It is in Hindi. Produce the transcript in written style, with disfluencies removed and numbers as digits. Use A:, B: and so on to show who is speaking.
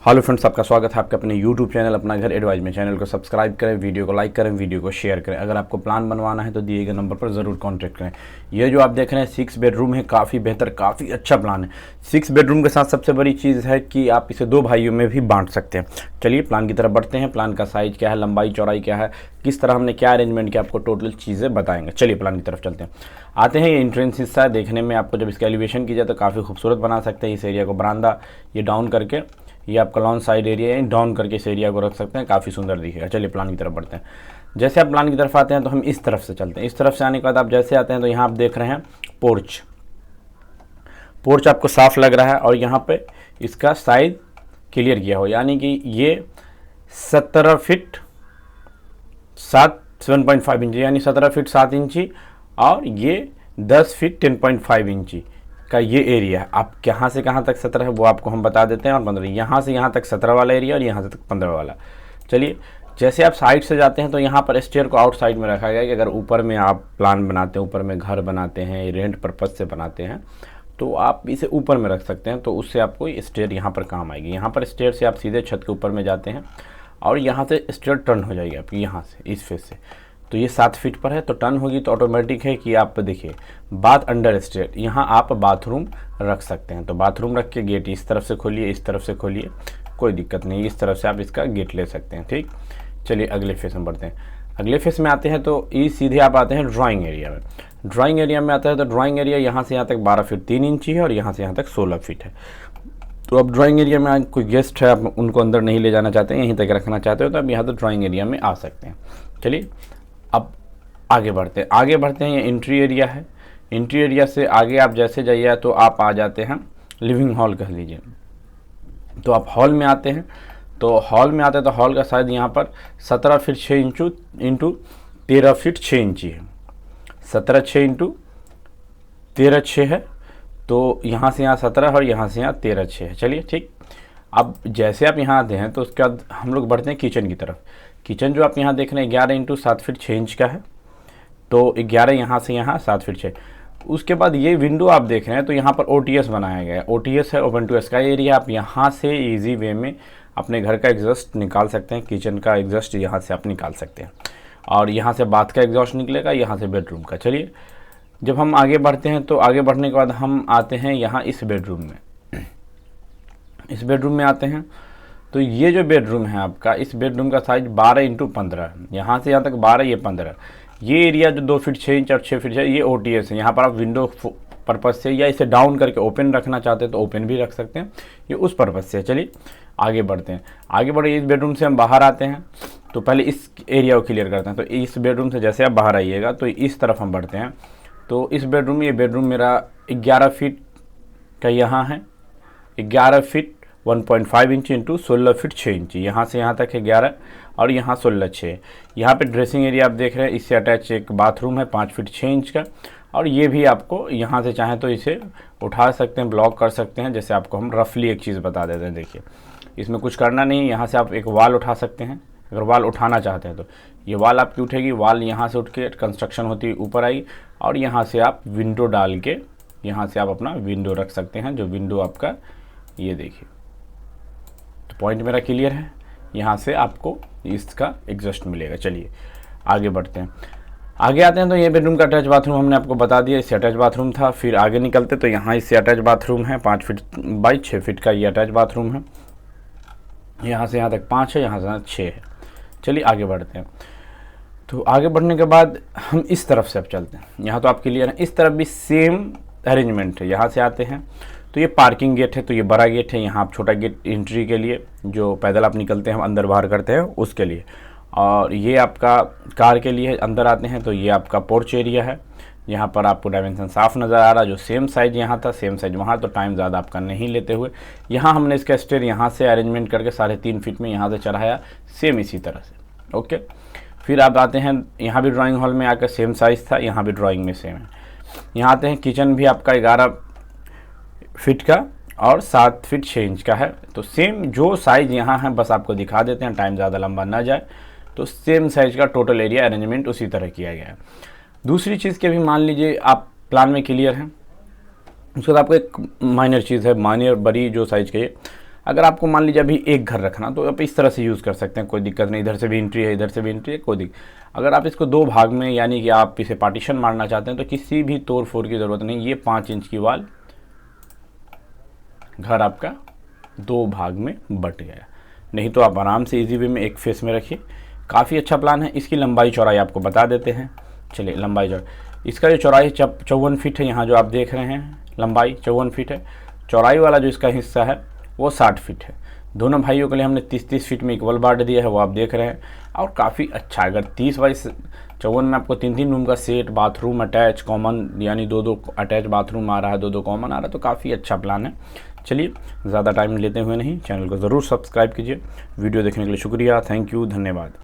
A: हेलो फ्रेंड्स, आपका स्वागत है आपके अपने यूट्यूब चैनल अपना घर एडवाइज में। चैनल को सब्सक्राइब करें, वीडियो को लाइक करें, वीडियो को शेयर करें। अगर आपको प्लान बनवाना है तो दिए गए नंबर पर ज़रूर कांटेक्ट करें। ये जो आप देख रहे हैं 6 बेडरूम है, काफ़ी बेहतर, काफ़ी अच्छा प्लान है। 6 बेडरूम के साथ सबसे बड़ी चीज़ है कि आप इसे 2 भाइयों में भी बांट सकते हैं। चलिए प्लान की तरफ बढ़ते हैं। प्लान का साइज़ क्या है, लंबाई चौड़ाई क्या है, किस तरह हमने क्या अरेंजमेंट किया, आपको टोटल चीज़ें बताएंगे। चलिए प्लान की तरफ चलते हैं। आते हैं, ये एंट्रेंस हिस्सा है। देखने में आपको जब इसका एलिवेशन की जाए तो काफ़ी खूबसूरत बना सकते हैं। इस एरिया को बरामदा ये डाउन करके, ये आपका लॉन साइड एरिया है, डाउन करके इस एरिया को रख सकते हैं, काफ़ी सुंदर दिखेगा। चलिए प्लान की तरफ बढ़ते हैं। जैसे आप प्लान की तरफ आते हैं तो हम इस तरफ से चलते हैं। इस तरफ से आने के बाद आप जैसे आते हैं तो यहाँ आप देख रहे हैं पोर्च। पोर्च आपको साफ लग रहा है और यहाँ पे इसका साइज क्लियर किया हो, यानी कि ये 17 फीट 7.5 इंची, यानी 17 फीट 7 इंची और ये 10 फीट 10.5 इंची का ये एरिया है। आप कहाँ से कहाँ तक 17 है वो आपको हम बता देते हैं, और 15 यहाँ से यहाँ तक 17 वाला एरिया और यहाँ से तक 15 वाला। चलिए, जैसे आप साइड से जाते हैं तो यहाँ पर स्टेयर को आउटसाइड में रखा गया है कि अगर ऊपर में आप प्लान बनाते हैं, ऊपर में घर बनाते हैं, रेंट पर्पज़ से बनाते हैं तो आप इसे ऊपर में रख सकते हैं, तो उससे आपको स्टेयर यहाँ पर काम आएगी। यहाँ पर स्टेयर से आप सीधे छत के ऊपर में जाते हैं और यहाँ से स्टेयर टर्न हो जाएगी आपकी, यहाँ से इस फेस से। तो ये 7 फीट पर है तो टर्न होगी, तो ऑटोमेटिक है कि आप देखिए बाथ अंडर स्टेयर, यहाँ आप बाथरूम रख सकते हैं। तो बाथरूम रख के गेट इस तरफ से खोलिए, इस तरफ से खोलिए, कोई दिक्कत नहीं, इस तरफ से आप इसका गेट ले सकते हैं। ठीक, चलिए अगले फेस में बढ़ते हैं। अगले फेस में आते हैं तो ये सीधे आप आते हैं ड्राइंग एरिया में। ड्राइंग एरिया में आता है तो ड्राइंग एरिया यहाँ से यहाँ तक 12 फीट 3 इंची है और यहाँ से यहाँ तक 16 फीट है। तो अब ड्राइंग एरिया में आज कोई गेस्ट है, आप उनको अंदर नहीं ले जाना चाहते हैं, यहीं तक रखना चाहते हो तो आप यहाँ तो ड्राइंग एरिया में आ सकते हैं। चलिए अब आगे बढ़ते हैं। ये एंट्री एरिया है। एंट्री एरिया से आगे आप जैसे जाइए तो आप आ जाते हैं लिविंग हॉल कह लीजिए। तो आप हॉल में आते हैं तो हॉल का साइज यहाँ पर 17 फीट 6 इंचू इंटू 13 फीट 6 इंची है। 17 6 इंटू 13 6 है, तो यहाँ से यहाँ 17 और यहाँ से यहाँ 13 6 है। चलिए ठीक, अब जैसे आप यहाँ आते हैं तो उसके बाद हम लोग बढ़ते हैं किचन की तरफ। किचन जो आप यहाँ देख रहे हैं 11 इंटू 7 फीट 6 इंच का है, तो 11 यहाँ से यहाँ 7 फीट 6। उसके बाद ये विंडो आप देख रहे हैं तो यहाँ पर OTS बनाया गया है। OTS है, ओपन टू स्काई एरिया। आप यहाँ से इजी वे में अपने घर का एग्जॉस्ट निकाल सकते हैं, किचन का एग्जॉस्ट यहाँ से आप निकाल सकते हैं, और यहाँ से बाथ का एग्जॉस्ट निकलेगा, यहाँ से बेडरूम का। चलिए जब हम आगे बढ़ते हैं तो आगे बढ़ने के बाद हम आते हैं यहाँ इस बेडरूम में। इस बेडरूम में आते हैं तो ये जो बेडरूम है आपका, इस बेडरूम का साइज 12 इंटू 15 है। यहाँ से यहाँ तक 12, ये 15। ये एरिया जो 2 फीट 6 इंच और 6 फीट 6, ये OTS है। यहाँ पर आप विंडो पर्पज़ से या इसे डाउन करके ओपन रखना चाहते हैं तो ओपन भी रख सकते हैं, ये उस पर्पज़ से। चलिए आगे बढ़ते हैं। आगे बढ़े, इस बेडरूम से हम बाहर आते हैं तो पहले इस एरिया को क्लियर करते हैं। तो इस बेडरूम से जैसे आप बाहर आइएगा तो इस तरफ हम बढ़ते हैं। तो इस बेडरूम, ये बेडरूम मेरा 11 फीट का यहाँ है, 11 फीट 1.5 इंच इंटू 16 फीट 6 इंची। यहाँ से यहाँ तक है 11 और यहाँ 16 6। यहाँ पे ड्रेसिंग एरिया आप देख रहे हैं, इससे अटैच एक बाथरूम है 5 फीट 6 इंच का, और ये भी आपको यहाँ से चाहें तो इसे उठा सकते हैं, ब्लॉक कर सकते हैं। जैसे आपको हम रफली एक चीज़ बता देते हैं, देखिए इसमें कुछ करना नहीं है। यहाँ से आप एक वाल उठा सकते हैं, अगर वाल उठाना चाहते हैं तो ये वाल आपकी उठेगी, वाल यहाँ से उठ के कंस्ट्रक्शन होती ऊपर आई, और यहाँ से आप विंडो डाल के यहाँ से आप अपना विंडो रख सकते हैं। जो विंडो आपका, ये देखिए, तो पॉइंट मेरा क्लियर है। यहाँ से आपको इसका एग्जॉस्ट मिलेगा। चलिए आगे बढ़ते हैं। आगे आते हैं तो ये बेडरूम का अटैच बाथरूम हमने आपको बता दिया, इससे अटैच बाथरूम था। फिर आगे निकलते तो यहाँ इससे अटैच बाथरूम है, 5 फीट बाई 6 फीट का ये अटैच बाथरूम है। यहाँ से यहाँ तक 5 है, यहाँ से यहाँ 6 है। चलिए आगे बढ़ते हैं। तो आगे बढ़ने के बाद हम इस तरफ से अब चलते हैं। यहाँ तो आप क्लियर है, इस तरफ भी सेम अरेंजमेंट है। यहाँ से आते हैं तो ये पार्किंग गेट है, तो ये बड़ा गेट है। यहाँ आप छोटा गेट एंट्री के लिए, जो पैदल आप निकलते हैं अंदर बाहर करते हैं उसके लिए, और ये आपका कार के लिए अंदर आते हैं तो ये आपका पोर्च एरिया है। यहाँ पर आपको डायमेंशन साफ नज़र आ रहा है, जो सेम साइज यहाँ था सेम साइज वहाँ, तो टाइम ज़्यादा आपका नहीं लेते हुए यहाँ हमने इसका स्टेयर यहाँ से अरेंजमेंट करके 3.5 फीट में यहाँ से चढ़ाया, सेम इसी तरह से। ओके, फिर आप आते हैं यहाँ भी ड्राइंग हॉल में आकर सेम साइज़ था, यहाँ भी ड्राइंग में सेम है। यहाँ आते हैं, किचन भी आपका 11 फीट का और 7 फीट 6 इंच का है। तो सेम जो साइज़ यहाँ है बस आपको दिखा देते हैं, टाइम ज़्यादा लंबा ना जाए। तो सेम साइज़ का टोटल एरिया अरेंजमेंट उसी तरह किया गया है। दूसरी चीज़ के भी मान लीजिए आप प्लान में क्लियर हैं, उसके बाद आपको एक माइनर चीज़ है, माइनर बड़ी जो साइज़ के, अगर आपको मान लीजिए अभी एक घर रखना तो आप इस तरह से यूज़ कर सकते हैं, कोई दिक्कत नहीं। इधर से भी एंट्री है, इधर से भी एंट्री है, कोई दिक्कत। अगर आप इसको 2 भाग में यानी कि आप इसे पार्टीशन मारना चाहते हैं तो किसी भी तोड़ फोड़ की ज़रूरत नहीं। ये 5 इंच की वाल, घर आपका 2 भाग में बट गया। नहीं तो आप आराम से इजी वे में एक फेस में रखिए। काफ़ी अच्छा प्लान है। इसकी लंबाई चौड़ाई आपको बता देते हैं। चलिए लंबाई चौड़ाई, इसका जो चौड़ाई 54 फीट है। यहाँ जो आप देख रहे हैं लंबाई 54 फीट है। चौड़ाई वाला जो इसका हिस्सा है वो 60 फीट है। दोनों भाइयों के लिए हमने 30-30 फीट में इक्वल बांट दिया है, वो आप देख रहे हैं। और काफ़ी अच्छा, अगर 30x54 में आपको 3-3 रूम का सेट, बाथरूम अटैच, कॉमन यानी 2-2 अटैच बाथरूम आ रहा है, 2-2 कॉमन आ रहा है, तो काफ़ी अच्छा प्लान है। चलिए ज़्यादा टाइम लेते हुए नहीं, चैनल को ज़रूर सब्सक्राइब कीजिए। वीडियो देखने के लिए शुक्रिया, थैंक यू, धन्यवाद।